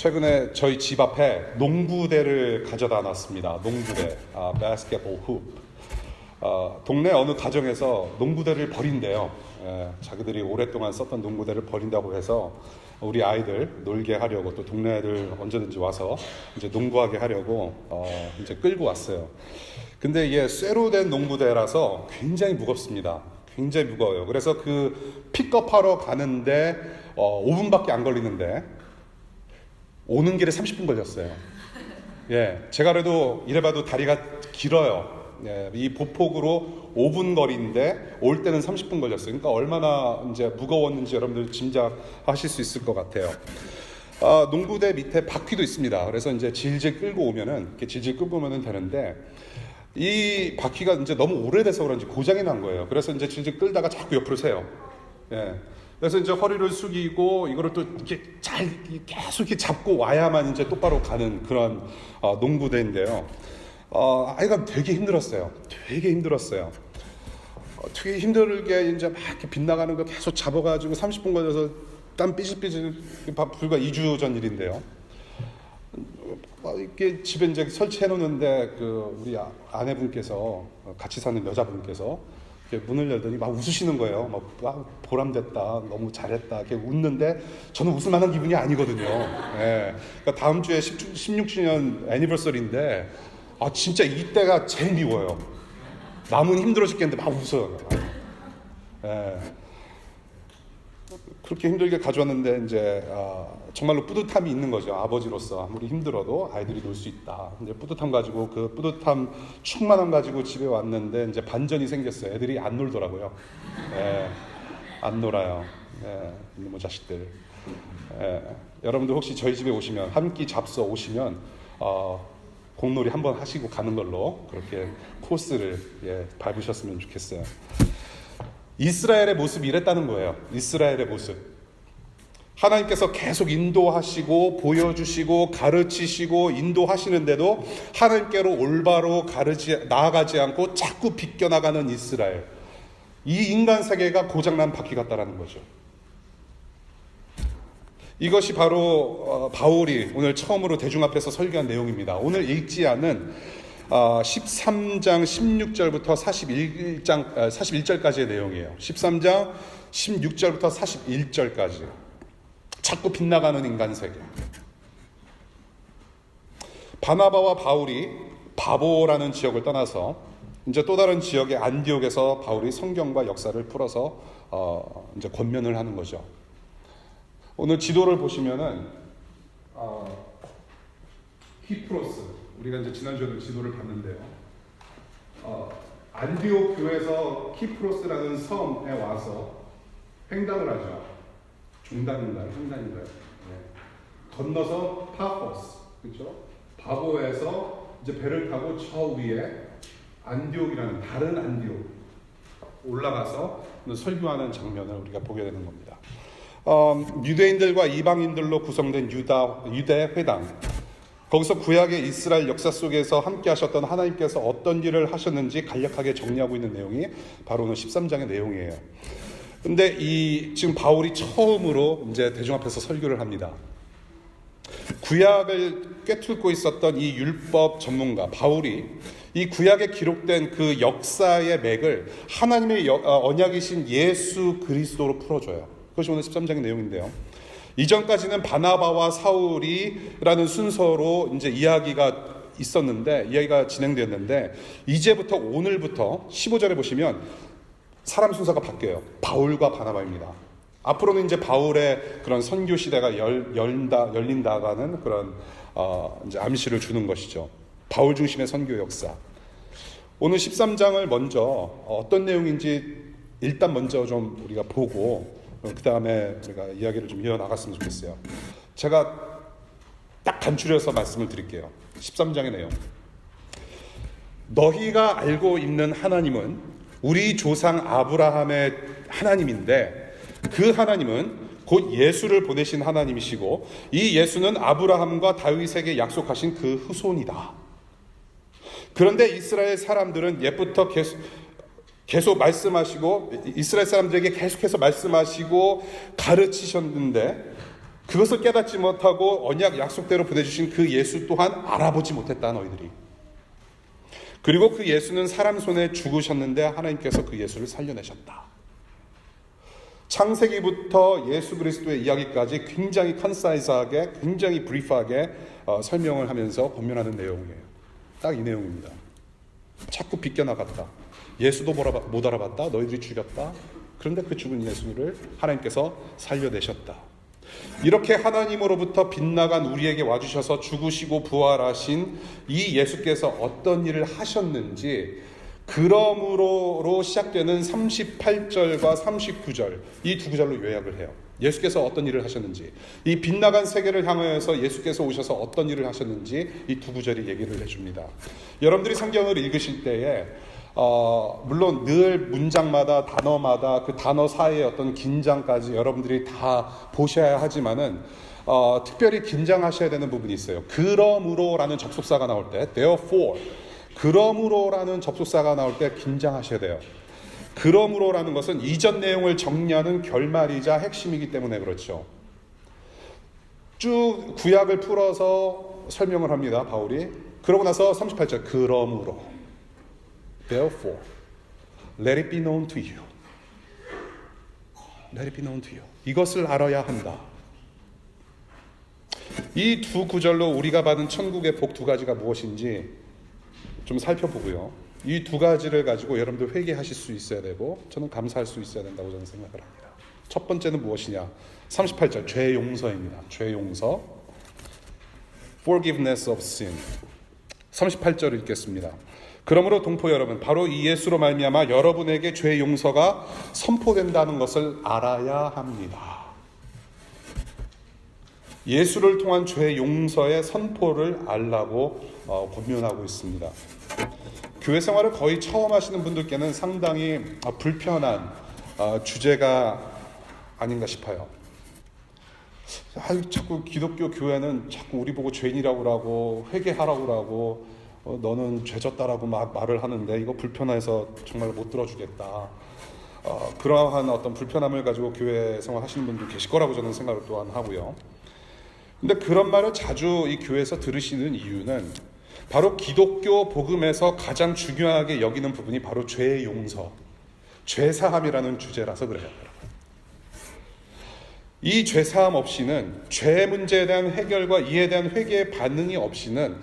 최근에 저희 집 앞에 농구대를 가져다 놨습니다. 농구대, basketball hoop. 동네 어느 가정에서 농구대를 버린대요. 자기들이 오랫동안 썼던 농구대를 버린다고 해서 우리 아이들 놀게 하려고, 또 동네 애들 언제든지 와서 이제 농구하게 하려고 이제 끌고 왔어요. 근데 이게 쇠로 된 농구대라서 굉장히 무겁습니다. 굉장히 무거워요. 그래서 그 픽업하러 가는데 5분밖에 안 걸리는데 오는 길에 30분 걸렸어요. 제가 그래도 이래봐도 다리가 길어요. 이 보폭으로 5분 거리인데 올 때는 30분 걸렸어요. 그러니까 얼마나 이제 무거웠는지 여러분들 짐작하실 수 있을 것 같아요. 농구대 밑에 바퀴도 있습니다. 그래서 이제 질질 끌고 오면은, 이렇게 질질 끌고 오면은 되는데, 이 바퀴가 이제 너무 오래돼서 그런지 고장이 난 거예요. 그래서 이제 질질 끌다가 자꾸 옆으로 새요. 그래서 이제 허리를 숙이고 이거를 또 이렇게 잘 계속 이렇게 잡고 와야만 이제 똑바로 가는 그런 농구대인데요. 아이가 되게 힘들었어요. 되게 힘들었어요. 되게 힘들게 이제 막 이렇게 빗나가는 거 계속 잡아가지고 30분 걸려서 땀 삐질삐질, 불과 2주 전 일인데요. 이렇게 집에 이제 설치해 놓는데 우리 아내분께서, 같이 사는 여자분께서 문을 열더니 막 웃으시는 거예요. 막 보람됐다, 너무 잘했다, 이렇게 웃는데 저는 웃을 만한 기분이 아니거든요. 그러니까 다음 주에 16주년 애니버서리인데 진짜 이때가 제일 미워요. 남은 힘들어 죽겠는데 막 웃어요. 그렇게 힘들게 가져왔는데 이제 정말로 뿌듯함이 있는 거죠. 아버지로서 아무리 힘들어도 아이들이 놀 수 있다. 이제 뿌듯함 가지고, 그 뿌듯함 충만함 가지고 집에 왔는데 이제 반전이 생겼어요. 애들이 안 놀더라고요. 안 놀아요. 이놈의 자식들. 여러분들 혹시 저희 집에 오시면, 한 끼 잡숴 오시면 공놀이 한번 하시고 가는 걸로 그렇게 코스를 밟으셨으면 좋겠어요. 이스라엘의 모습이 이랬다는 거예요. 이스라엘의 모습. 하나님께서 계속 인도하시고 보여주시고 가르치시고 인도하시는데도 하나님께로 올바로 나아가지 않고 자꾸 비껴나가는 이스라엘. 이 인간 세계가 고장난 바퀴 같다라는 거죠. 이것이 바로 바울이 오늘 처음으로 대중 앞에서 설교한 내용입니다. 오늘 읽지 않은 13장 16절부터 41절까지의 내용이에요. 13장 16절부터 41절까지. 자꾸 빗나가는 인간 세계. 바나바와 바울이 바보라는 지역을 떠나서 이제 또 다른 지역의 안디옥에서 바울이 성경과 역사를 풀어서 이제 권면을 하는 거죠. 오늘 지도를 보시면은 키프로스, 우리가 이제 지난주에도 지도를 봤는데요. 안디옥 교회에서 키프로스라는 섬에 와서 횡단을 하죠. 중단인가요? 횡단인가요? 건너서 파포스, 그렇죠? 바보에서 이제 배를 타고 저 위에 안디옥이라는 다른 안디옥 올라가서 설교하는 장면을 우리가 보게 되는 겁니다. 유대인들과 이방인들로 구성된 유대 회당, 거기서 구약의 이스라엘 역사 속에서 함께 하셨던 하나님께서 어떤 일을 하셨는지 간략하게 정리하고 있는 내용이 바로 오늘 13장의 내용이에요. 근데 지금 바울이 처음으로 이제 대중 앞에서 설교를 합니다. 구약을 꿰뚫고 있었던 이 율법 전문가 바울이 이 구약에 기록된 그 역사의 맥을 하나님의 언약이신 예수 그리스도로 풀어줘요. 그것이 오늘 13장의 내용인데요. 이전까지는 바나바와 사울이라는 순서로 이제 이야기가 진행되었는데, 이제부터 오늘부터 15절에 보시면 사람 순서가 바뀌어요. 바울과 바나바입니다. 앞으로는 이제 바울의 그런 선교 시대가 열린다가는 그런 이제 암시를 주는 것이죠. 바울 중심의 선교 역사. 오늘 13장을 먼저 어떤 내용인지 일단 먼저 좀 우리가 보고 그 다음에 우리가 이야기를 좀 이어나갔으면 좋겠어요. 제가 딱 간추려서 말씀을 드릴게요. 13장의 내용. 너희가 알고 있는 하나님은 우리 조상 아브라함의 하나님인데, 그 하나님은 곧 예수를 보내신 하나님이시고, 이 예수는 아브라함과 다윗에게 약속하신 그 후손이다. 그런데 이스라엘 사람들은 옛부터 계속 말씀하시고, 이스라엘 사람들에게 계속해서 말씀하시고 가르치셨는데, 그것을 깨닫지 못하고 언약 약속대로 보내주신 그 예수 또한 알아보지 못했다, 너희들이. 그리고 그 예수는 사람 손에 죽으셨는데 하나님께서 그 예수를 살려내셨다. 창세기부터 예수 그리스도의 이야기까지 굉장히 컨사이즈하게, 굉장히 브리프하게 설명을 하면서 권면하는 내용이에요. 딱 이 내용입니다. 자꾸 비껴나갔다. 예수도 못 알아봤다. 너희들이 죽였다. 그런데 그 죽은 예수를 하나님께서 살려내셨다. 이렇게 하나님으로부터 빗나간 우리에게 와주셔서 죽으시고 부활하신 이 예수께서 어떤 일을 하셨는지, 그러므로로 시작되는 38절과 39절, 이 두 구절로 요약을 해요. 예수께서 어떤 일을 하셨는지, 이 빗나간 세계를 향하여서 예수께서 오셔서 어떤 일을 하셨는지 이 두 구절이 얘기를 해줍니다. 여러분들이 성경을 읽으실 때에 물론 늘 문장마다 단어마다 그 단어 사이의 어떤 긴장까지 여러분들이 다 보셔야 하지만은 특별히 긴장하셔야 되는 부분이 있어요. 그러므로라는 접속사가 나올 때, therefore, 그러므로라는 접속사가 나올 때 긴장하셔야 돼요. 그러므로라는 것은 이전 내용을 정리하는 결말이자 핵심이기 때문에 그렇죠. 쭉 구약을 풀어서 설명을 합니다, 바울이. 그러고 나서 38절, 그러므로, therefore, let it be known to you. Let it be known to you. 이것을 알아야 한다. 이 두 구절로 우리가 받은 천국의 복 두 가지가 무엇인지 좀 살펴보고요. 이 두 가지를 가지고 여러분들 회개하실 수 있어야 되고, 저는 감사할 수 있어야 된다고 저는 생각을 합니다. 첫 번째는 무엇이냐? 38절, 죄 용서입니다. 죄 용서. Forgiveness of sin. 38절 읽겠습니다. 그러므로 동포 여러분, 바로 이 예수로 말미암아 여러분에게 죄 용서가 선포된다는 것을 알아야 합니다. 예수를 통한 죄 용서의 선포를 알라고 권면하고 있습니다. 교회 생활을 거의 처음 하시는 분들께는 상당히 불편한 주제가 아닌가 싶어요. 자꾸 기독교 교회는 자꾸 우리 보고 죄인이라고 하고 회개하라고 하고 너는 죄졌다라고 막 말을 하는데 이거 불편해서 정말 못 들어주겠다. 그러한 어떤 불편함을 가지고 교회 생활 하시는 분들 계실 거라고 저는 생각을 또한 하고요. 근데 그런 말을 자주 이 교회에서 들으시는 이유는 바로 기독교 복음에서 가장 중요하게 여기는 부분이 바로 죄 용서, 죄 사함이라는 주제라서 그래요. 이 죄 사함 없이는, 죄 문제에 대한 해결과 이에 대한 회개의 반응이 없이는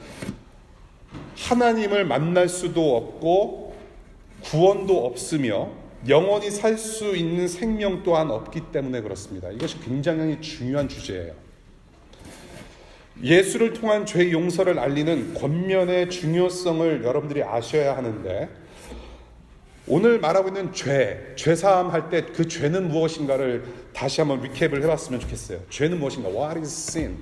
하나님을 만날 수도 없고 구원도 없으며 영원히 살 수 있는 생명 또한 없기 때문에 그렇습니다. 이것이 굉장히 중요한 주제예요. 예수를 통한 죄 용서를 알리는 권면의 중요성을 여러분들이 아셔야 하는데, 오늘 말하고 있는 죄 사함 할 때 그 죄는 무엇인가를 다시 한번 리캡을 해봤으면 좋겠어요. 죄는 무엇인가? What is sin?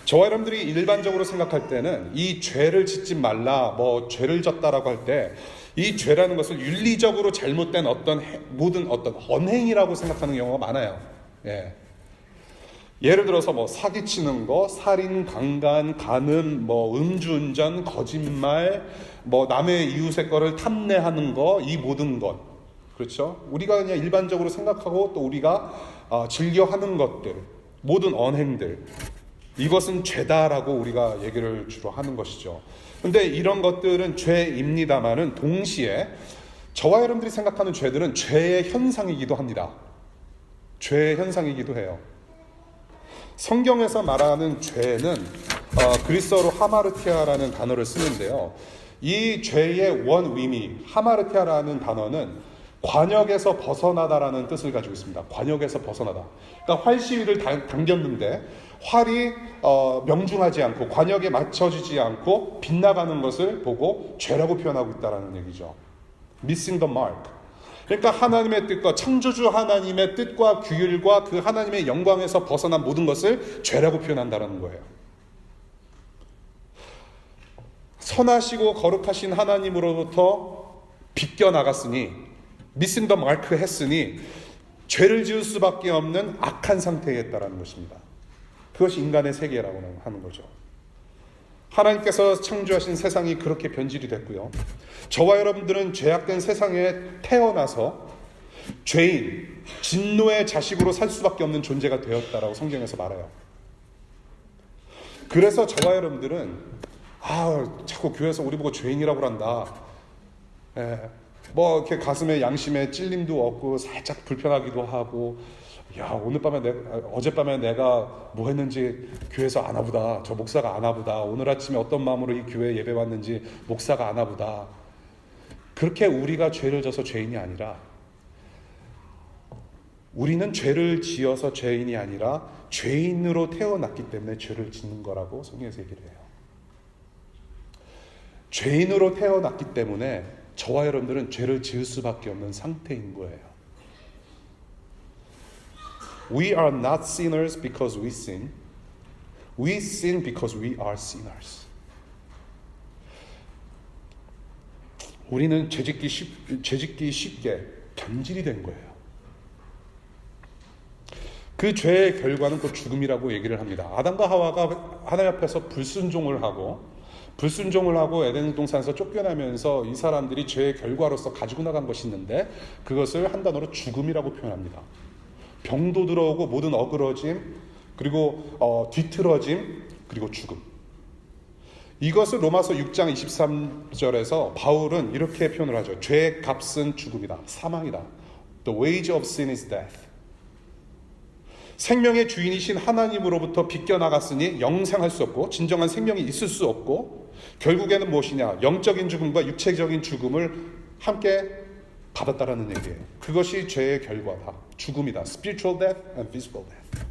저와 여러분들이 일반적으로 생각할 때는 이 죄를 짓지 말라, 죄를 졌다라고 할 때 이 죄라는 것을 윤리적으로 잘못된 모든 어떤 언행이라고 생각하는 경우가 많아요. 예를 들어서 사기치는 거, 살인, 강간, 간음, 음주운전, 거짓말, 남의 이웃의 거를 탐내하는 거, 이 모든 것, 그렇죠? 우리가 그냥 일반적으로 생각하고 또 우리가 즐겨하는 것들, 모든 언행들, 이것은 죄다라고 우리가 얘기를 주로 하는 것이죠. 근데 이런 것들은 죄입니다만은 동시에 저와 여러분들이 생각하는 죄들은 죄의 현상이기도 합니다. 죄의 현상이기도 해요. 성경에서 말하는 죄는 그리스어로 하마르티아라는 단어를 쓰는데요. 이 죄의 원 의미, 하마르티아라는 단어는 관역에서 벗어나다라는 뜻을 가지고 있습니다. 관역에서 벗어나다. 그러니까 활시위를 당겼는데 활이 명중하지 않고 관역에 맞춰지지 않고 빗나가는 것을 보고 죄라고 표현하고 있다는 얘기죠. Missing the mark. 그러니까 하나님의 뜻과 창조주 하나님의 뜻과 규율과 그 하나님의 영광에서 벗어난 모든 것을 죄라고 표현한다는 거예요. 선하시고 거룩하신 하나님으로부터 비껴나갔으니, missing the mark 했으니 죄를 지을 수밖에 없는 악한 상태에 있다는 것입니다. 그것이 인간의 세계라고 하는 거죠. 하나님께서 창조하신 세상이 그렇게 변질이 됐고요. 저와 여러분들은 죄악된 세상에 태어나서 죄인, 진노의 자식으로 살 수밖에 없는 존재가 되었다라고 성경에서 말해요. 그래서 저와 여러분들은 자꾸 교회에서 우리 보고 죄인이라고 한다. 뭐 이렇게 가슴에 양심에 찔림도 없고 살짝 불편하기도 하고, 어젯밤에 내가 뭐 했는지 교회에서 아나보다, 저 목사가 아나보다, 오늘 아침에 어떤 마음으로 이 교회에 예배 왔는지 목사가 아나보다. 그렇게 우리가 죄를 져서 죄인이 아니라, 우리는 죄를 지어서 죄인이 아니라 죄인으로 태어났기 때문에 죄를 짓는 거라고 성경에서 얘기를 해요. 죄인으로 태어났기 때문에 저와 여러분들은 죄를 지을 수밖에 없는 상태인 거예요. We are not sinners because we sin. We sin because we are sinners. 우리는 죄짓기 쉽게 변질이 된 거예요. 그 죄의 결과는 그 죽음이라고 얘기를 합니다. 아담과 하와가 하나님 앞에서 불순종을 하고 에덴 동산에서 쫓겨나면서 이 사람들이 죄의 결과로서 가지고 나간 것이 있는데, 그것을 한 단어로 죽음이라고 표현합니다. 병도 들어오고 모든 어그러짐, 그리고 뒤틀어짐, 그리고 죽음. 이것을 로마서 6장 23절에서 바울은 이렇게 표현을 하죠. 죄의 값은 죽음이다, 사망이다. The wage of sin is death. 생명의 주인이신 하나님으로부터 빗겨나갔으니 영생할 수 없고 진정한 생명이 있을 수 없고, 결국에는 무엇이냐? 영적인 죽음과 육체적인 죽음을 함께 받았다라는 얘기예요. 그것이 죄의 결과다. 죽음이다. Spiritual death and physical death.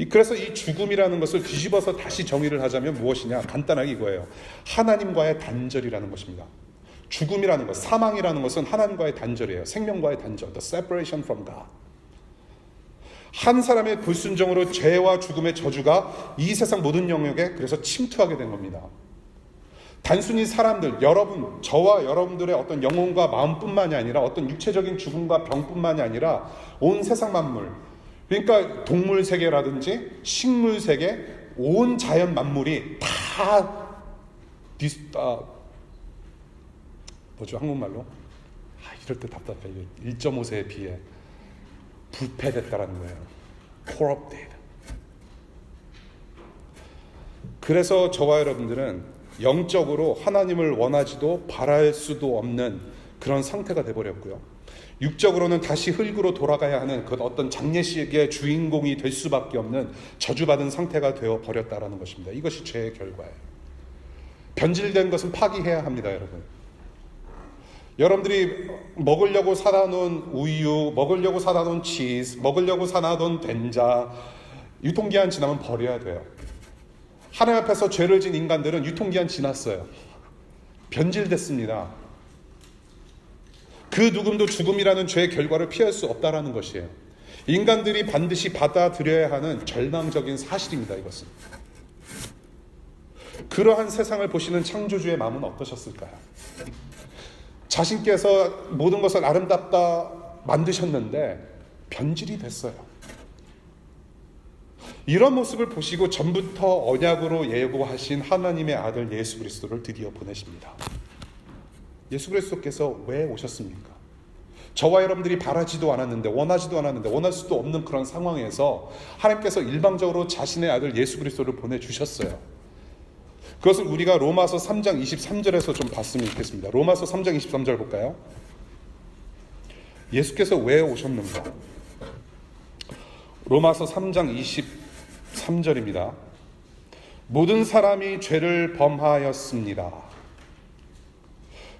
그래서 이 죽음이라는 것을 뒤집어서 다시 정의를 하자면 무엇이냐? 간단하게 이거예요. 하나님과의 단절이라는 것입니다. 죽음이라는 것, 사망이라는 것은 하나님과의 단절이에요. 생명과의 단절. The separation from God. 한 사람의 불순종으로 죄와 죽음의 저주가 이 세상 모든 영역에 그래서 침투하게 된 겁니다. 단순히 사람들, 여러분, 저와 여러분들의 어떤 영혼과 마음뿐만이 아니라 어떤 육체적인 죽음과 병뿐만이 아니라 온 세상 만물, 그러니까 동물 세계라든지 식물 세계, 온 자연 만물이 다 뭐죠 한국말로? 이럴 때 답답해. 1.5세에 비해 부패됐다라는 거예요. corrupted. 그래서 저와 여러분들은 영적으로 하나님을 원하지도 바랄 수도 없는 그런 상태가 돼버렸고요. 육적으로는 다시 흙으로 돌아가야 하는 그 어떤 장례식의 주인공이 될 수밖에 없는 저주받은 상태가 되어버렸다라는 것입니다. 이것이 죄의 결과예요. 변질된 것은 파기해야 합니다, 여러분. 여러분들이 먹으려고 사다 놓은 우유, 먹으려고 사다 놓은 치즈, 먹으려고 사다 놓은 된장, 유통기한 지나면 버려야 돼요. 하나님 앞에서 죄를 진 인간들은 유통기한 지났어요. 변질됐습니다. 그 누구도 죽음이라는 죄의 결과를 피할 수 없다라는 것이에요. 인간들이 반드시 받아들여야 하는 절망적인 사실입니다. 이것은. 그러한 세상을 보시는 창조주의 마음은 어떠셨을까요? 자신께서 모든 것을 아름답다 만드셨는데 변질이 됐어요. 이런 모습을 보시고 전부터 언약으로 예고하신 하나님의 아들 예수 그리스도를 드디어 보내십니다. 예수 그리스도께서 왜 오셨습니까? 저와 여러분들이 바라지도 않았는데, 원하지도 않았는데, 원할 수도 없는 그런 상황에서 하나님께서 일방적으로 자신의 아들 예수 그리스도를 보내주셨어요. 그것을 우리가 로마서 3장 23절에서 좀 봤으면 좋겠습니다. 로마서 3장 23절 볼까요? 예수께서 왜 오셨는가? 로마서 3장 23절입니다. 모든 사람이 죄를 범하였습니다.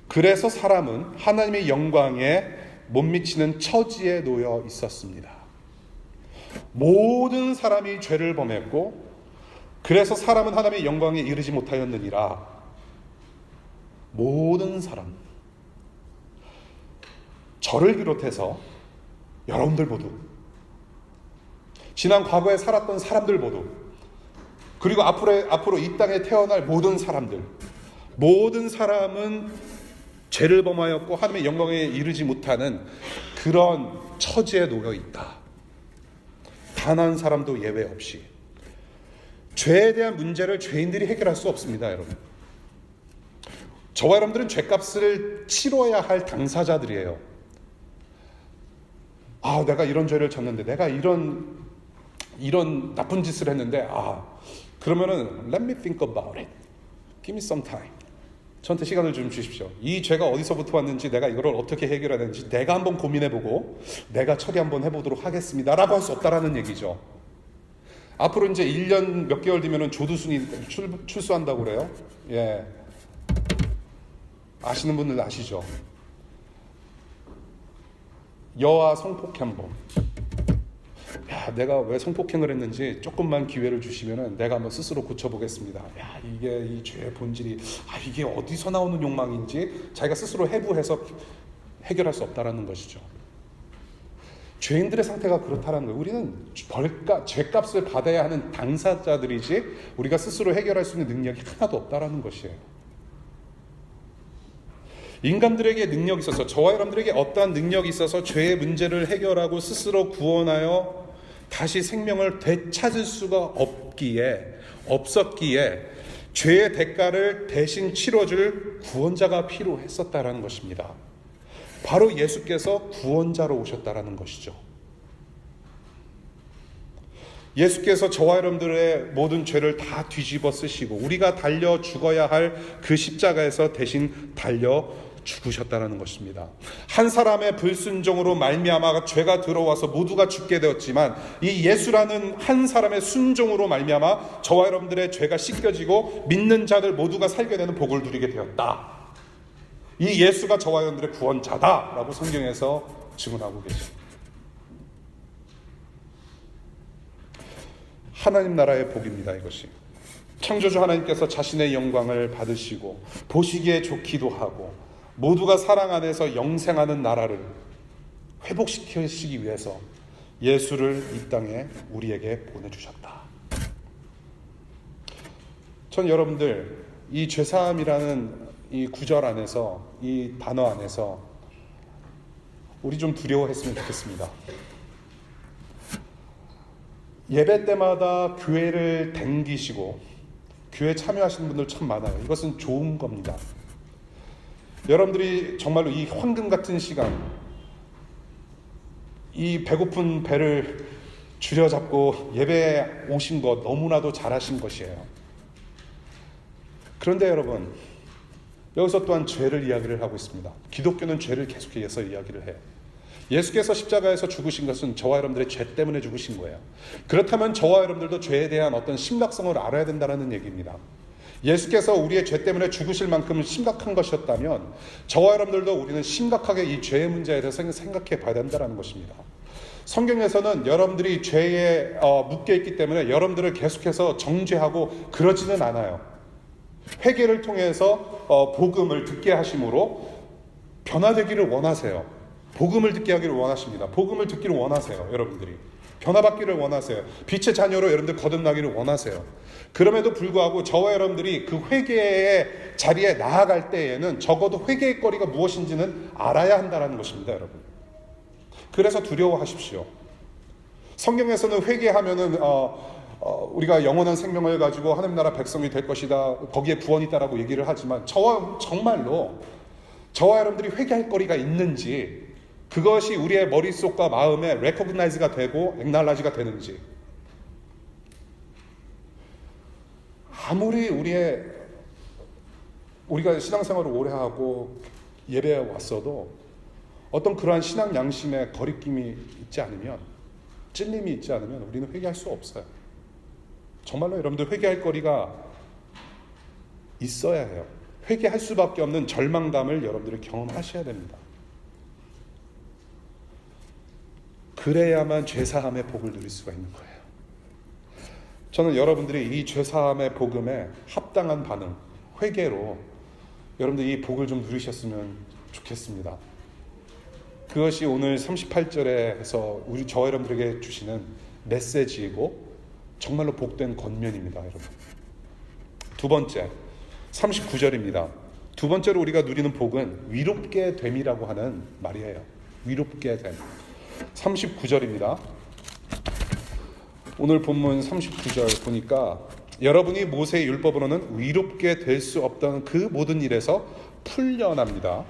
그래서 사람은 하나님의 영광에 못 미치는 처지에 놓여 있었습니다. 모든 사람이 죄를 범했고, 그래서 사람은 하나님의 영광에 이르지 못하였느니라. 모든 사람, 저를 비롯해서 여러분들 모두, 지난 과거에 살았던 사람들 모두, 그리고 앞으로 이 땅에 태어날 모든 사람들, 모든 사람은 죄를 범하였고 하나님의 영광에 이르지 못하는 그런 처지에 놓여 있다. 단 한 사람도 예외 없이. 죄에 대한 문제를 죄인들이 해결할 수 없습니다, 여러분. 저와 여러분들은 죄값을 치러야 할 당사자들이에요. 내가 이런 죄를 졌는데, 내가 이런 나쁜 짓을 했는데, 그러면은 let me think about it. Give me some time. 저한테 시간을 좀 주십시오. 이 죄가 어디서부터 왔는지, 내가 이걸 어떻게 해결해야 되는지 내가 한번 고민해보고 내가 처리 한번 해보도록 하겠습니다 라고 할 수 없다라는 얘기죠. 앞으로 이제 1년 몇 개월 뒤면은 조두순이 출소한다고 그래요. 예, 아시는 분들 아시죠? 여아 성폭행범. 내가 왜 성폭행을 했는지 조금만 기회를 주시면은 내가 한번 스스로 고쳐보겠습니다. 이게 이 죄의 본질이 이게 어디서 나오는 욕망인지 자기가 스스로 해부해서 해결할 수 없다라는 것이죠. 죄인들의 상태가 그렇다는 거예요. 우리는 죄값을 받아야 하는 당사자들이지 우리가 스스로 해결할 수 있는 능력이 하나도 없다라는 것이에요. 인간들에게 능력이 있어서, 저와 여러분들에게 어떠한 능력이 있어서 죄의 문제를 해결하고 스스로 구원하여 다시 생명을 되찾을 수가 없었기에 죄의 대가를 대신 치러줄 구원자가 필요했었다라는 것입니다. 바로 예수께서 구원자로 오셨다라는 것이죠. 예수께서 저와 여러분들의 모든 죄를 다 뒤집어 쓰시고 우리가 달려 죽어야 할 그 십자가에서 대신 달려 죽으셨다는 것입니다. 한 사람의 불순종으로 말미암아 죄가 들어와서 모두가 죽게 되었지만 이 예수라는 한 사람의 순종으로 말미암아 저와 여러분들의 죄가 씻겨지고 믿는 자들 모두가 살게 되는 복을 누리게 되었다. 이 예수가 저와 여러분들의 구원자다라고 성경에서 증언하고 계십니다. 하나님 나라의 복입니다. 이것이 창조주 하나님께서 자신의 영광을 받으시고 보시기에 좋기도 하고 모두가 사랑 안에서 영생하는 나라를 회복시키시기 위해서 예수를 이 땅에 우리에게 보내주셨다. 전 여러분들 이 죄사함이라는 이 구절 안에서, 이 단어 안에서 우리 좀 두려워했으면 좋겠습니다. 예배 때마다 교회를 댕기시고 교회 참여하시는 분들 참 많아요. 이것은 좋은 겁니다. 여러분들이 정말로 이 황금 같은 시간, 이 배고픈 배를 줄여잡고 예배에 오신 것 너무나도 잘하신 것이에요. 그런데 여러분, 여기서 또한 죄를 이야기를 하고 있습니다. 기독교는 죄를 계속해서 이야기를 해요. 예수께서 십자가에서 죽으신 것은 저와 여러분들의 죄 때문에 죽으신 거예요. 그렇다면 저와 여러분들도 죄에 대한 어떤 심각성을 알아야 된다는 얘기입니다. 예수께서 우리의 죄 때문에 죽으실 만큼 심각한 것이었다면 저와 여러분들도 우리는 심각하게 이 죄의 문제에 대해서 생각해 봐야 된다는 것입니다. 성경에서는 여러분들이 죄에 묶여있기 때문에 여러분들을 계속해서 정죄하고 그러지는 않아요. 회개를 통해서 복음을 듣게 하심으로 변화되기를 원하세요. 복음을 듣게 하기를 원하십니다. 복음을 듣기를 원하세요. 여러분들이 변화받기를 원하세요. 빛의 자녀로 여러분들 거듭나기를 원하세요. 그럼에도 불구하고 저와 여러분들이 그 회개의 자리에 나아갈 때에는 적어도 회개의 거리가 무엇인지는 알아야 한다는 것입니다. 여러분, 그래서 두려워하십시오. 성경에서는 회개하면은 우리가 영원한 생명을 가지고 하나님 나라 백성이 될 것이다, 거기에 구원이 있다라고 얘기를 하지만 정말로 저와 여러분들이 회개할 거리가 있는지, 그것이 우리의 머릿속과 마음에 레코그나이즈가 되고 액날라지가 되는지, 아무리 우리가 신앙생활을 오래 하고 예배에 왔어도 어떤 그러한 신앙 양심에 거리낌이 있지 않으면, 찔림이 있지 않으면 우리는 회개할 수 없어요. 정말로 여러분들 회개할 거리가 있어야 해요. 회개할 수밖에 없는 절망감을 여러분들이 경험하셔야 됩니다. 그래야만 죄사함의 복을 누릴 수가 있는 거예요. 저는 여러분들이 이 죄사함의 복음에 합당한 반응, 회개로 여러분들이 이 복을 좀 누리셨으면 좋겠습니다. 그것이 오늘 38절에 해서 저와 여러분들에게 주시는 메시지이고 정말로 복된 권면입니다. 여러분, 두 번째 39절입니다. 두 번째로 우리가 누리는 복은 위롭게 됨이라고 하는 말이에요. 위롭게 됨. 39절입니다. 오늘 본문 39절 보니까 여러분이 모세의 율법으로는 위롭게 될 수 없던 그 모든 일에서 풀려납니다.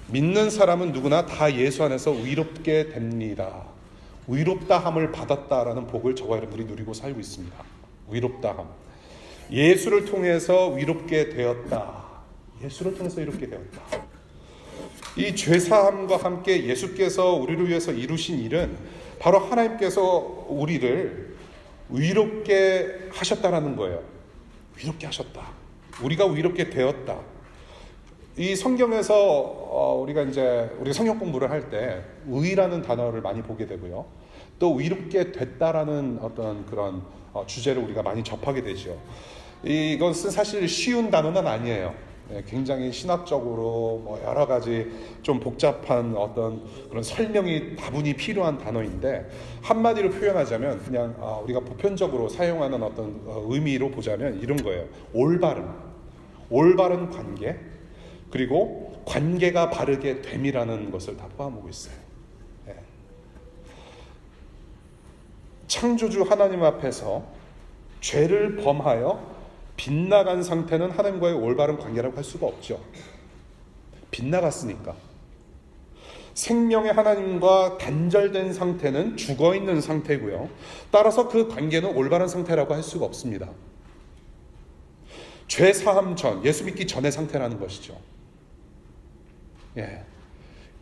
믿는 사람은 누구나 다 예수 안에서 위롭게 됩니다. 위롭다함을 받았다라는 복을 저와 여러분들이 누리고 살고 있습니다. 위롭다함. 예수를 통해서 위롭게 되었다. 예수를 통해서 이롭게 되었다. 이 죄사함과 함께 예수께서 우리를 위해서 이루신 일은 바로 하나님께서 우리를 위롭게 하셨다라는 거예요. 위롭게 하셨다. 우리가 위롭게 되었다. 이 성경에서 우리가 성경 공부를 할 때 의라는 단어를 많이 보게 되고요. 또 위롭게 됐다라는 어떤 그런 주제를 우리가 많이 접하게 되죠. 이것은 사실 쉬운 단어는 아니에요. 굉장히 신학적으로 여러 가지 좀 복잡한 어떤 그런 설명이 다분히 필요한 단어인데, 한마디로 표현하자면 그냥 우리가 보편적으로 사용하는 어떤 의미로 보자면 이런 거예요. 올바른 관계, 그리고 관계가 바르게 됨이라는 것을 다 포함하고 있어요. 창조주 하나님 앞에서 죄를 범하여 빗나간 상태는 하나님과의 올바른 관계라고 할 수가 없죠. 빗나갔으니까. 생명의 하나님과 단절된 상태는 죽어있는 상태고요. 따라서 그 관계는 올바른 상태라고 할 수가 없습니다. 죄 사함 전, 예수 믿기 전의 상태라는 것이죠.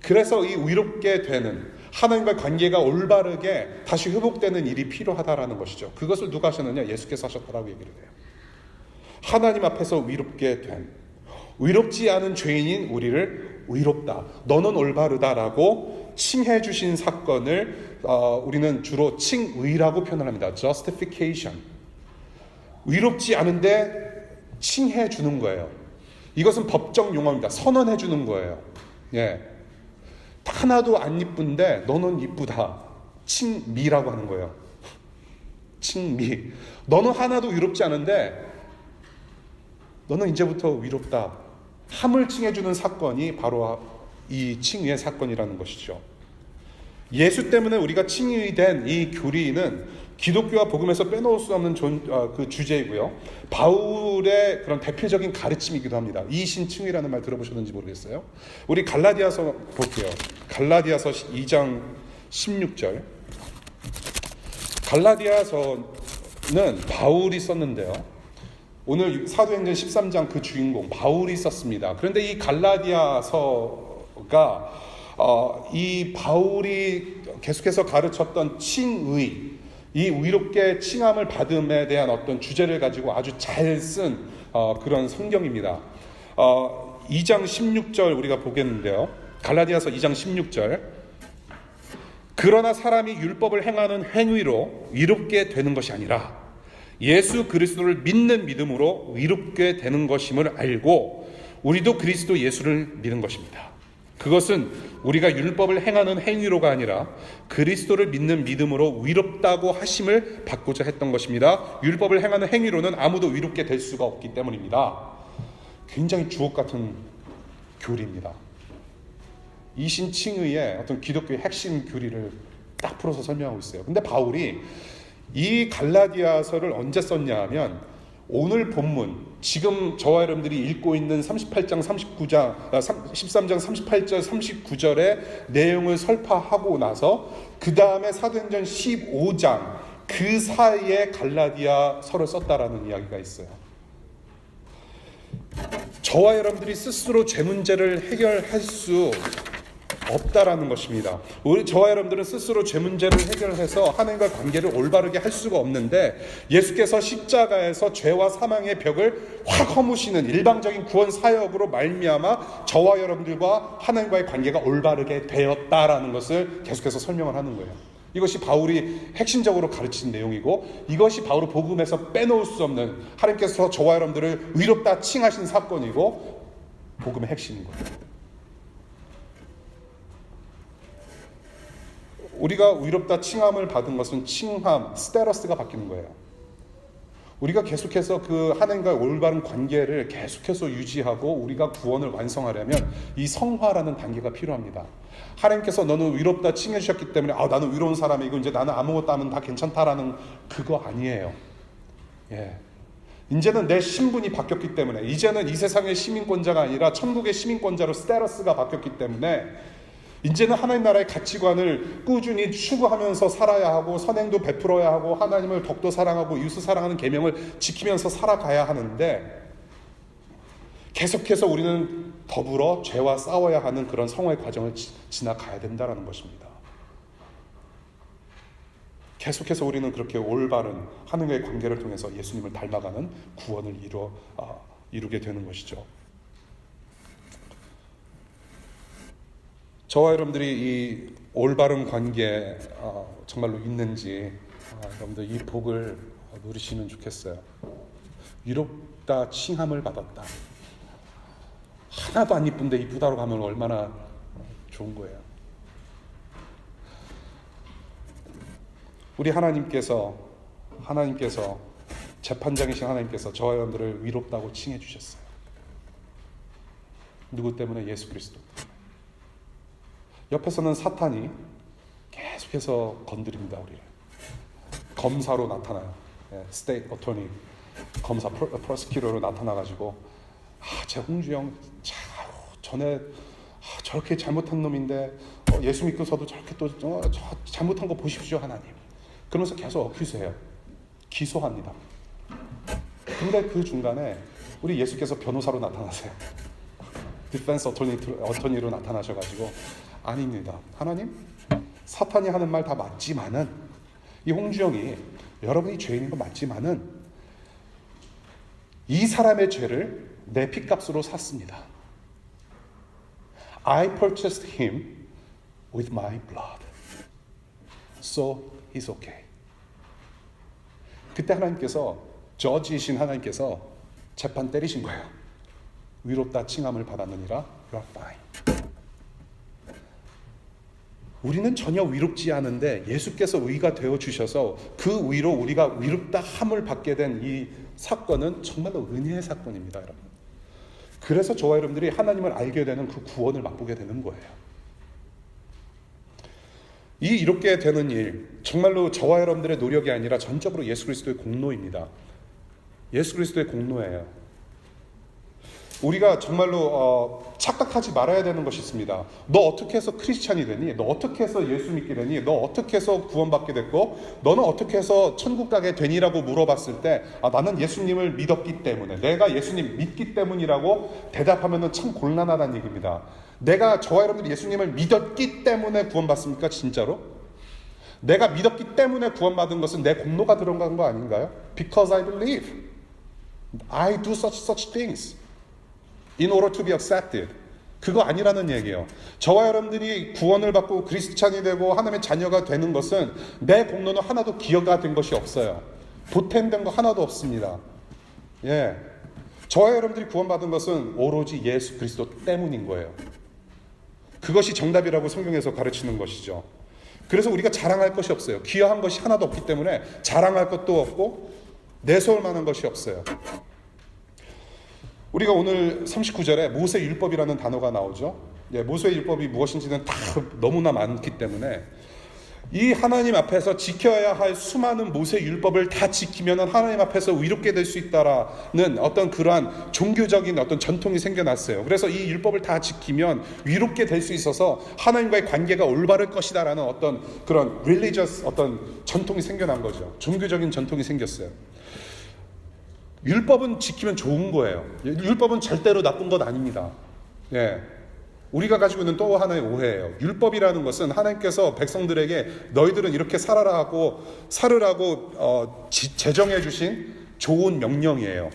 그래서 이 위롭게 되는 하나님과 관계가 올바르게 다시 회복되는 일이 필요하다라는 것이죠. 그것을 누가 하셨느냐? 예수께서 하셨다라고 얘기를 해요. 하나님 앞에서 위롭게 된, 위롭지 않은 죄인인 우리를 위롭다, 너는 올바르다라고 칭해 주신 사건을 우리는 주로 칭의라고 표현을 합니다. justification. 위롭지 않은데 칭해 주는 거예요. 이것은 법적 용어입니다. 선언해 주는 거예요. 하나도 안 이쁜데 너는 이쁘다. 칭미라고 하는 거예요. 칭미. 너는 하나도 위롭지 않은데 너는 이제부터 위롭다. 함을 칭해주는 사건이 바로 이 칭의의 사건이라는 것이죠. 예수 때문에 우리가 칭의된 이 교리는 기독교와 복음에서 빼놓을 수 없는 그 주제이고요. 바울의 그런 대표적인 가르침이기도 합니다. 이신칭의라는 말 들어보셨는지 모르겠어요. 우리 갈라디아서 볼게요. 갈라디아서 2장 16절. 갈라디아서는 바울이 썼는데요. 오늘 사도행전 13장 그 주인공 바울이 썼습니다. 그런데 이 갈라디아서가 이 바울이 계속해서 가르쳤던 칭의, 이 위롭게 칭함을 받음에 대한 어떤 주제를 가지고 아주 잘 쓴 그런 성경입니다. 2장 16절 우리가 보겠는데요. 갈라디아서 2장 16절. 그러나 사람이 율법을 행하는 행위로 위롭게 되는 것이 아니라 예수 그리스도를 믿는 믿음으로 위롭게 되는 것임을 알고 우리도 그리스도 예수를 믿는 것입니다. 그것은 우리가 율법을 행하는 행위로가 아니라 그리스도를 믿는 믿음으로 위롭다고 하심을 받고자 했던 것입니다. 율법을 행하는 행위로는 아무도 위롭게 될 수가 없기 때문입니다. 굉장히 주옥 같은 교리입니다. 이신칭의의 어떤 기독교의 핵심 교리를 딱 풀어서 설명하고 있어요. 근데 바울이 이 갈라디아서를 언제 썼냐 하면 오늘 본문, 지금 저와 여러분들이 읽고 있는 13장 38절 39절의 내용을 설파하고 나서 그 다음에 사도행전 15장 그 사이에 갈라디아서를 썼다라는 이야기가 있어요. 저와 여러분들이 스스로 죄 문제를 해결할 수 없다라는 것입니다. 저와 여러분들은 스스로 죄 문제를 해결해서 하나님과 관계를 올바르게 할 수가 없는데 예수께서 십자가에서 죄와 사망의 벽을 확 허무시는 일방적인 구원 사역으로 말미암아 저와 여러분들과 하나님과의 관계가 올바르게 되었다라는 것을 계속해서 설명을 하는 거예요. 이것이 바울이 핵심적으로 가르친 내용이고 이것이 바로 복음에서 빼놓을 수 없는 하나님께서 저와 여러분들을 위롭다 칭하신 사건이고 복음의 핵심인 거예요. 우리가 위롭다 칭함을 받은 것은 칭함, 스테러스가 바뀌는 거예요. 우리가 계속해서 그 하나님과의 올바른 관계를 계속해서 유지하고 우리가 구원을 완성하려면 이 성화라는 단계가 필요합니다. 하나님께서 너는 위롭다 칭해 주셨기 때문에 나는 위로운 사람이고 이제 나는 아무것도 하면 다 괜찮다라는 그거 아니에요. 이제는 내 신분이 바뀌었기 때문에 이제는 이 세상의 시민권자가 아니라 천국의 시민권자로 스테러스가 바뀌었기 때문에 이제는 하나님 나라의 가치관을 꾸준히 추구하면서 살아야 하고 선행도 베풀어야 하고 하나님을 더욱더 사랑하고 이웃을 사랑하는 계명을 지키면서 살아가야 하는데 계속해서 우리는 더불어 죄와 싸워야 하는 그런 성화의 과정을 지나가야 된다는 것입니다. 계속해서 우리는 그렇게 올바른 하나님과의 관계를 통해서 예수님을 닮아가는 구원을 이루게 되는 것이죠. 저와 여러분들이 이 올바른 관계 정말로 있는지 여러분들 이 복을 누리시면 좋겠어요. 위롭다 칭함을 받았다. 하나도 안 이쁜데 이쁘다고 하면 얼마나 좋은 거예요. 우리 하나님께서 재판장이신 하나님께서 저와 여러분들을 위롭다고 칭해 주셨어요. 누구 때문에? 예수 그리스도 때문에. 옆에서는 사탄이 계속해서 건드립니다. 우리를 검사로 나타나요. 스테이트 어토니 검사 프로스큐터로 나타나가지고 제 홍주영 전에 저렇게 잘못한 놈인데 예수 믿고서도 저렇게 또 잘못한 거 보십시오 하나님. 그러면서 계속 어큐스해요. 기소합니다. 근데 그 중간에 우리 예수께서 변호사로 나타나세요. 디펜스 어토니로 나타나셔가지고 아닙니다. 하나님, 사탄이 하는 말 다 맞지만은 이 홍주영이 여러분이 죄인인 거 맞지만은 이 사람의 죄를 내 피값으로 샀습니다. I purchased him with my blood. So he's okay. 그때 하나님께서 저지이신 하나님께서 재판 때리신 거예요. 위롭다 칭함을 받았느니라 you are fine. 우리는 전혀 위롭지 않은데 예수께서 의가 되어주셔서 그 의로 우리가 위롭다 함을 받게 된 이 사건은 정말로 은혜의 사건입니다. 여러분. 그래서 저와 여러분들이 하나님을 알게 되는 그 구원을 맛보게 되는 거예요. 이렇게 되는 일, 정말로 저와 여러분들의 노력이 아니라 전적으로 예수 그리스도의 공로입니다. 예수 그리스도의 공로예요. 우리가 정말로 착각하지 말아야 되는 것이 있습니다. 너 어떻게 해서 크리스찬이 되니? 너 어떻게 해서 예수 믿게 되니? 너 어떻게 해서 구원받게 됐고? 너는 어떻게 해서 천국 가게 되니라고 물어봤을 때 나는 예수님을 믿었기 때문에, 내가 예수님 믿기 때문이라고 대답하면 참 곤란하다는 얘기입니다. 내가 저와 여러분들이 예수님을 믿었기 때문에 구원받습니까? 진짜로? 내가 믿었기 때문에 구원받은 것은 내 공로가 들어간 거 아닌가요? Because I believe. I do such things. In order to be accepted. 그거 아니라는 얘기예요. 저와 여러분들이 구원을 받고 크리스찬이 되고 하나님의 자녀가 되는 것은 내 공로는 하나도 기여가 된 것이 없어요. 보탬된 거 하나도 없습니다. 예, 저와 여러분들이 구원받은 것은 오로지 예수 그리스도 때문인 거예요. 그것이 정답이라고 성경에서 가르치는 것이죠. 그래서 우리가 자랑할 것이 없어요. 기여한 것이 하나도 없기 때문에 자랑할 것도 없고 내세울 만한 것이 없어요. 우리가 오늘 39절에 모세 율법이라는 단어가 나오죠. 예, 모세 율법이 무엇인지는 다 너무나 많기 때문에 이 하나님 앞에서 지켜야 할 수많은 모세 율법을 다 지키면 하나님 앞에서 위롭게 될 수 있다라는 어떤 그러한 종교적인 어떤 전통이 생겨났어요. 그래서 이 율법을 다 지키면 위롭게 될 수 있어서 하나님과의 관계가 올바를 것이다라는 어떤 그런 religious 어떤 전통이 생겨난 거죠. 종교적인 전통이 생겼어요. 율법은 지키면 좋은 거예요. 율법은 절대로 나쁜 것 아닙니다. 예. 우리가 가지고 있는 또 하나의 오해예요. 율법이라는 것은 하나님께서 백성들에게 너희들은 이렇게 살으라고 제정해 주신 좋은 명령이에요.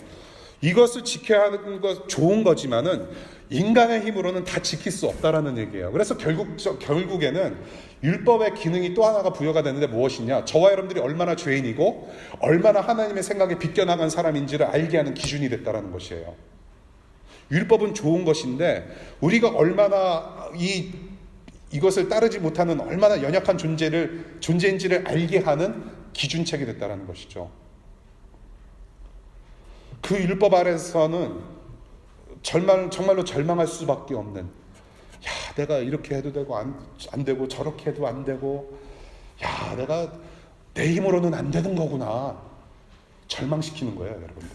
이것을 지켜야 하는 것 좋은 거지만은 인간의 힘으로는 다 지킬 수 없다라는 얘기예요. 그래서 결국에는 율법의 기능이 또 하나가 부여가 되는데 무엇이냐? 저와 여러분들이 얼마나 죄인이고 얼마나 하나님의 생각에 비껴나간 사람인지를 알게 하는 기준이 됐다라는 것이에요. 율법은 좋은 것인데 우리가 얼마나 이것을 따르지 못하는 얼마나 연약한 존재인지를 알게 하는 기준책이 됐다라는 것이죠. 그 율법 아래서는 정말로 절망할 수밖에 없는, 내가 이렇게 해도 되고 안 되고 저렇게 해도 안 되고, 내가 내 힘으로는 안 되는 거구나, 절망시키는 거예요, 여러분들.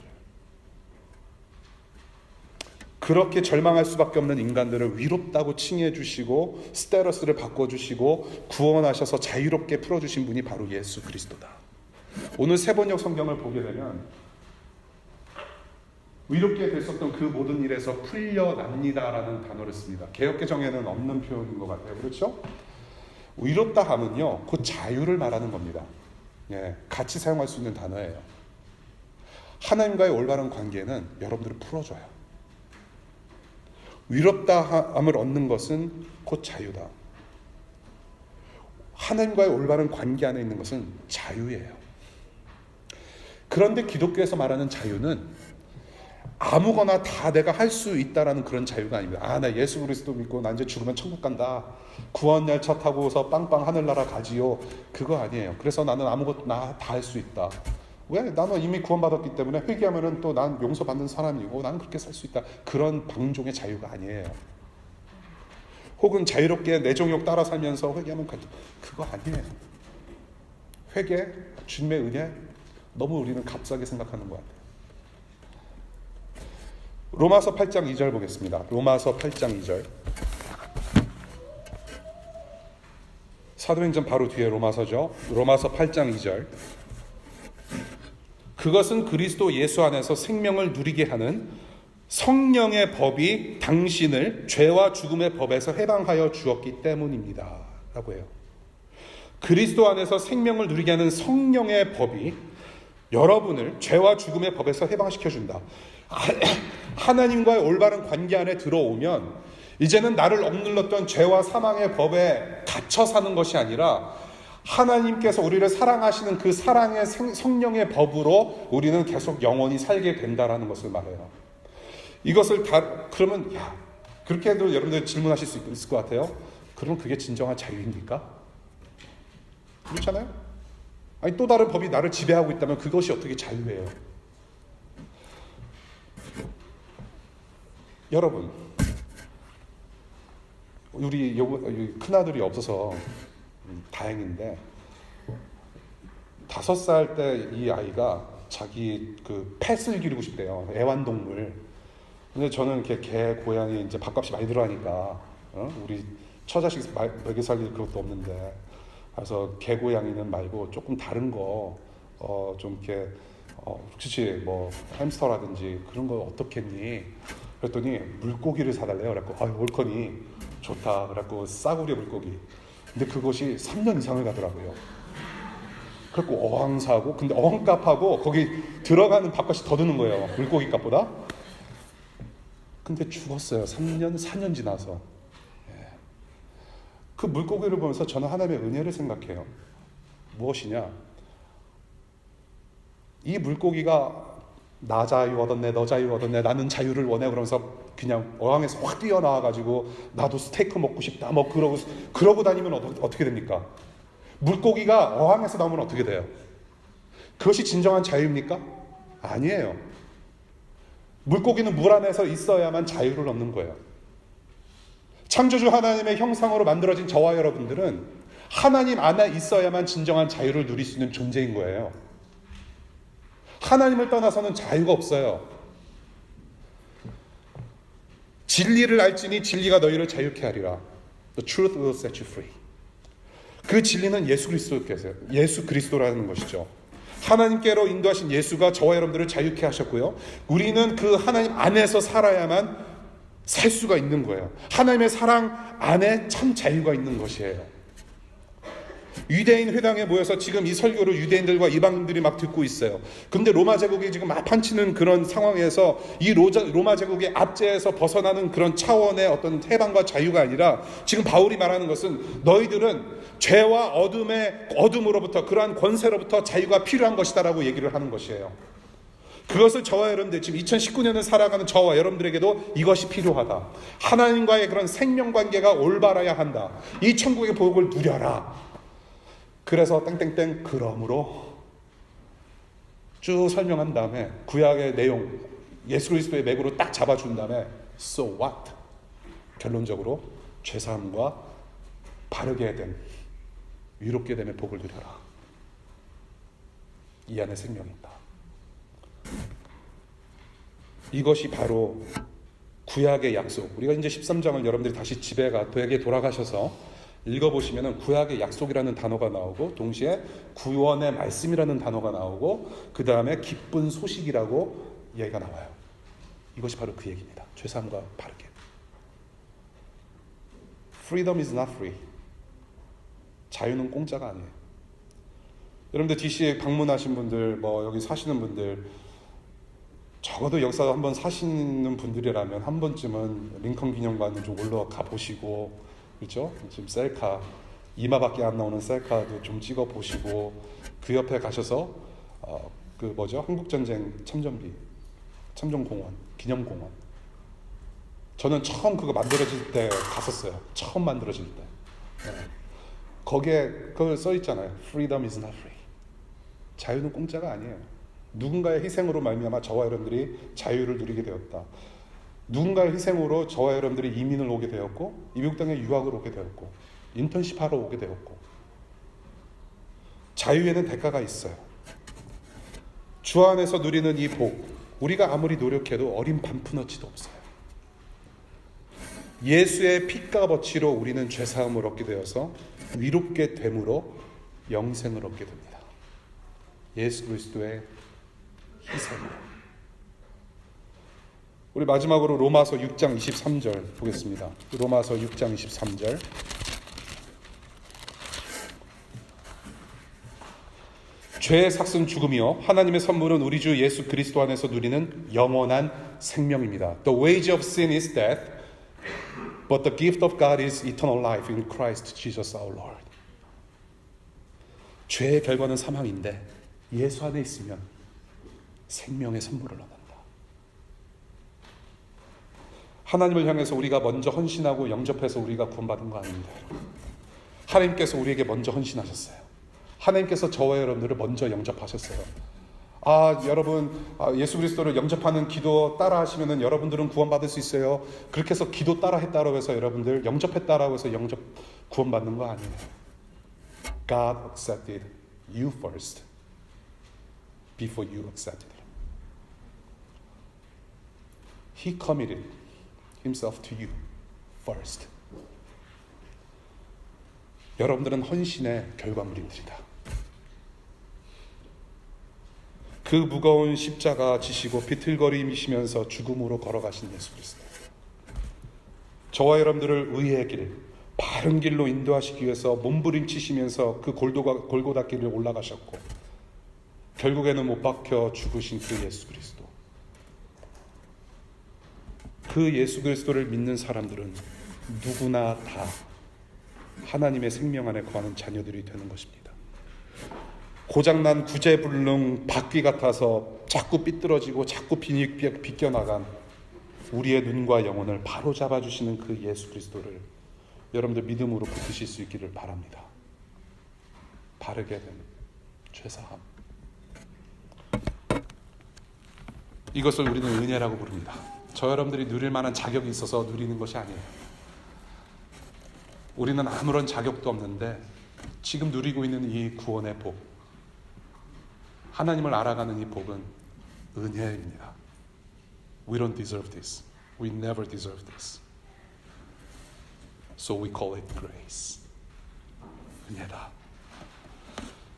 그렇게 절망할 수밖에 없는 인간들을 위롭다고 칭해 주시고 스테러스를 바꿔주시고 구원하셔서 자유롭게 풀어주신 분이 바로 예수 그리스도다. 오늘 세번역 성경을 보게 되면 위롭게 됐었던 그 모든 일에서 풀려납니다라는 단어를 씁니다. 개역개정에는 없는 표현인 것 같아요. 그렇죠? 위롭다 하면요, 곧 자유를 말하는 겁니다. 예, 같이 사용할 수 있는 단어예요. 하나님과의 올바른 관계는 여러분들을 풀어줘요. 위롭다함을 얻는 것은 곧 자유다. 하나님과의 올바른 관계 안에 있는 것은 자유예요. 그런데 기독교에서 말하는 자유는 아무거나 다 내가 할 수 있다라는 그런 자유가 아닙니다. 나 예수 그리스도 믿고 나 이제 죽으면 천국 간다. 구원 열차 타고서 빵빵 하늘나라 가지요. 그거 아니에요. 그래서 나는 아무것도 다 할 수 있다. 왜? 나는 이미 구원받았기 때문에 회개하면은 또 난 용서받는 사람이고 나는 그렇게 살 수 있다. 그런 방종의 자유가 아니에요. 혹은 자유롭게 내 정욕 따라 살면서 회개하면 그거 아니에요. 회개, 주님의 은혜, 너무 우리는 값싸게 생각하는 것 같아요. 로마서 8장 2절 보겠습니다. 로마서 8장 2절. 사도행전 바로 뒤에 로마서죠. 로마서 8장 2절. 그것은 그리스도 예수 안에서 생명을 누리게 하는 성령의 법이 당신을 죄와 죽음의 법에서 해방하여 주었기 때문입니다. 라고 해요. 그리스도 안에서 생명을 누리게 하는 성령의 법이 여러분을 죄와 죽음의 법에서 해방시켜준다. 하나님과의 올바른 관계 안에 들어오면 이제는 나를 억눌렀던 죄와 사망의 법에 갇혀 사는 것이 아니라 하나님께서 우리를 사랑하시는 그 사랑의 성령의 법으로 우리는 계속 영원히 살게 된다라는 것을 말해요. 이것을 그러면 그렇게 해도 여러분들 질문하실 수 있을 것 같아요. 그러면 그게 진정한 자유입니까? 그렇잖아요? 아니 또 다른 법이 나를 지배하고 있다면 그것이 어떻게 자유예요? 여러분, 우리 큰아들이 없어서 다행인데 5살 때 이 아이가 자기 그 펫을 기르고 싶대요. 애완동물. 근데 저는 이렇게 개, 고양이 이제 밥값이 많이 들어가니까 우리 처자식 먹여 살릴 그것도 없는데 그래서 개, 고양이는 말고 조금 다른 거 좀 이렇게 그렇지 뭐 햄스터라든지 그런 거 어떻겠니? 그랬더니 물고기를 사달래요. 그래갖고 옳거니 좋다. 그래갖고 싸구려 물고기. 근데 그것이 3년 이상을 가더라고요. 그래갖고 어항 사고, 근데 어항값하고 거기 들어가는 밥값이 더 드는 거예요. 물고기 값보다. 근데 죽었어요. 3년, 4년 지나서. 그 물고기를 보면서 저는 하나님의 은혜를 생각해요. 무엇이냐? 이 물고기가 나 자유 얻었네, 너 자유 얻었네, 나는 자유를 원해 그러면서 그냥 어항에서 확 뛰어나와가지고 나도 스테이크 먹고 싶다 뭐 그러고 다니면 어떻게 됩니까? 물고기가 어항에서 나오면 어떻게 돼요? 그것이 진정한 자유입니까? 아니에요. 물고기는 물 안에서 있어야만 자유를 얻는 거예요. 창조주 하나님의 형상으로 만들어진 저와 여러분들은 하나님 안에 있어야만 진정한 자유를 누릴 수 있는 존재인 거예요. 하나님을 떠나서는 자유가 없어요. 진리를 알지니 진리가 너희를 자유케 하리라. The truth will set you free. 그 진리는 예수 그리스도라는 것이죠. 하나님께로 인도하신 예수가 저와 여러분들을 자유케 하셨고요. 우리는 그 하나님 안에서 살아야만 살 수가 있는 거예요. 하나님의 사랑 안에 참 자유가 있는 것이에요. 유대인 회당에 모여서 지금 이 설교를 유대인들과 이방인들이 막 듣고 있어요. 근데 로마 제국이 지금 판치는 그런 상황에서 이 로마 제국의 압제에서 벗어나는 그런 차원의 어떤 해방과 자유가 아니라 지금 바울이 말하는 것은 너희들은 죄와 어둠으로부터 그러한 권세로부터 자유가 필요한 것이다라고 얘기를 하는 것이에요. 그것을 저와 여러분들 지금 2019년을 살아가는 저와 여러분들에게도 이것이 필요하다. 하나님과의 그런 생명관계가 올바라야 한다. 이 천국의 복을 누려라. 그래서 땡땡땡 그러므로 쭉 설명한 다음에 구약의 내용 예수 그리스도의 맥으로 딱 잡아준 다음에 So what? 결론적으로 죄사함과 바르게 된 위롭게 됨의 복을 누려라. 이 안에 생명이 있다. 이것이 바로 구약의 약속. 우리가 이제 13장을 여러분들이 다시 집에 되게 돌아가셔서 읽어보시면 구약의 약속이라는 단어가 나오고 동시에 구원의 말씀이라는 단어가 나오고 그 다음에 기쁜 소식이라고 얘기가 나와요. 이것이 바로 그 얘기입니다. 죄사함과 바르게. Freedom is not free. 자유는 공짜가 아니에요. 여러분들 DC에 방문하신 분들, 여기 사시는 분들, 적어도 역사 한번 사시는 분들이라면 한 번쯤은 링컨 기념관을 좀 올라가 보시고, 그렇죠? 지금 셀카, 이마밖에 안 나오는 셀카도 좀 찍어 보시고, 그 옆에 가셔서 한국전쟁 참전공원, 기념공원. 저는 처음 그거 만들어질 때 갔었어요. 처음 만들어질 때. 네. 거기에 그걸 써 있잖아요. Freedom is not free. 자유는 공짜가 아니에요. 누군가의 희생으로 말미암아 저와 여러분들이 자유를 누리게 되었다. 누군가의 희생으로 저와 여러분들이 이민을 오게 되었고, 미국 땅에 유학을 오게 되었고, 인턴십 하러 오게 되었고, 자유에는 대가가 있어요. 주 안에서 누리는 이 복, 우리가 아무리 노력해도 어린 반푼어치도 없어요. 예수의 피값어치로 우리는 죄사함을 얻게 되어서 위롭게 됨으로 영생을 얻게 됩니다. 예수 그리스도의 희생으로. 우리 마지막으로 로마서 6장 23절 보겠습니다. 로마서 6장 23절. 죄의 삭은 죽음이요 하나님의 선물은 우리 주 예수 그리스도 안에서 누리는 영원한 생명입니다. The wage of sin is death, but the gift of God is eternal life in Christ Jesus our Lord. 죄의 결과는 사망인데 예수 안에 있으면 생명의 선물을 얻는다. 하나님을 향해서 우리가 먼저 헌신하고 영접해서 우리가 구원받은 거 아닙니다. 하나님께서 우리에게 먼저 헌신하셨어요. 하나님께서 저와 여러분들을 먼저 영접하셨어요. 여러분 예수 그리스도를 영접하는 기도 따라 하시면은 여러분들은 구원받을 수 있어요. 그렇게 해서 기도 따라 했다라고 해서 여러분들 영접했다라고 해서 구원받는 거 아니에요. God accepted you first before you accepted Him. He committed Himself to you first. 여러분들은 헌신의 결과물입니다. 그 무거운 십자가 지시고 비틀거리시면서 죽음으로 걸어가신 예수 그리스도. 저와 여러분들을 의의 길, 바른 길로 인도하시기 위해서 몸부림치시면서 그 골고다 길을 올라가셨고 결국에는 못 박혀 죽으신 그 예수 그리스도. 그 예수 그리스도를 믿는 사람들은 누구나 다 하나님의 생명 안에 거하는 자녀들이 되는 것입니다. 고장난 구제불능 바퀴 같아서 자꾸 삐뚤어지고 자꾸 비껴나간 우리의 눈과 영혼을 바로 잡아주시는 그 예수 그리스도를 여러분들 믿음으로 붙드실 수 있기를 바랍니다. 바르게 된 죄사함. 이것을 우리는 은혜라고 부릅니다. 저 여러분들이 누릴 만한 자격이 있어서 누리는 것이 아니에요. 우리는 아무런 자격도 없는데 지금 누리고 있는 이 구원의 복, 하나님을 알아가는 이 복은 은혜입니다. We don't deserve this. We never deserve this. So we call it grace. 은혜다.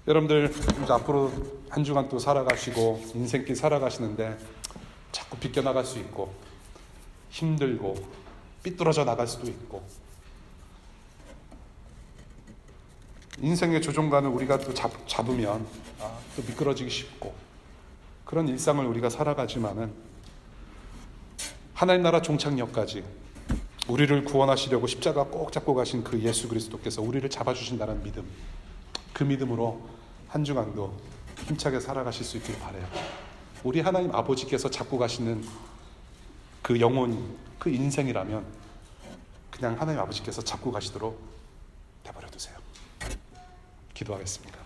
여러분들 이제 앞으로 한 주간 또 살아가시고 인생길 살아가시는데 자꾸 비껴나갈 수 있고 힘들고 삐뚤어져 나갈 수도 있고 인생의 조종관을 우리가 또 잡으면 또 미끄러지기 쉽고 그런 일상을 우리가 살아가지만은 하나님 나라 종착역까지 우리를 구원하시려고 십자가 꼭 잡고 가신 그 예수 그리스도께서 우리를 잡아주신다는 믿음, 그 믿음으로 한 주간도 힘차게 살아가실 수 있길 바라요. 우리 하나님 아버지께서 잡고 가시는 그 영혼, 그 인생이라면 그냥 하나님 아버지께서 잡고 가시도록 내버려 두세요. 기도하겠습니다.